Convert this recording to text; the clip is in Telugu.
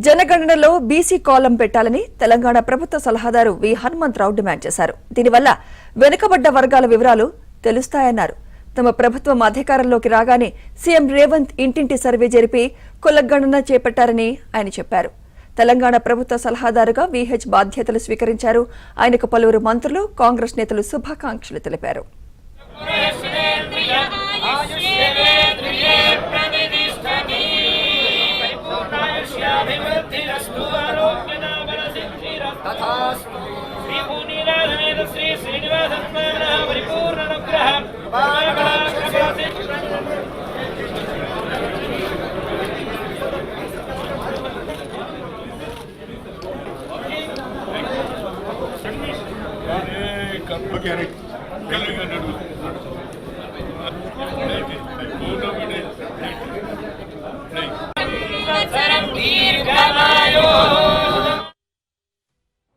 జనగణనలో బీసీ కాలం పెట్టాలని తెలంగాణ ప్రభుత్వ సలహాదారు వి హనుమంతరావు డిమాండ్ చేశారు. దీనివల్ల వెనుకబడ్డ వర్గాల వివరాలు తెలుస్తాయన్నారు. తమ ప్రభుత్వం అధికారంలోకి రాగానే సీఎం రేవంత్ ఇంటింటి సర్వే జరిపి కులగణన చేపట్టారని ఆయన చెప్పారు. తెలంగాణ ప్రభుత్వ సలహాదారుగా విహెచ్ బాధ్యతలు స్వీకరించారు. ఆయనకు పలువురు మంత్రులు, కాంగ్రెస్ నేతలు శుభాకాంక్షలు తెలిపారు. Okay.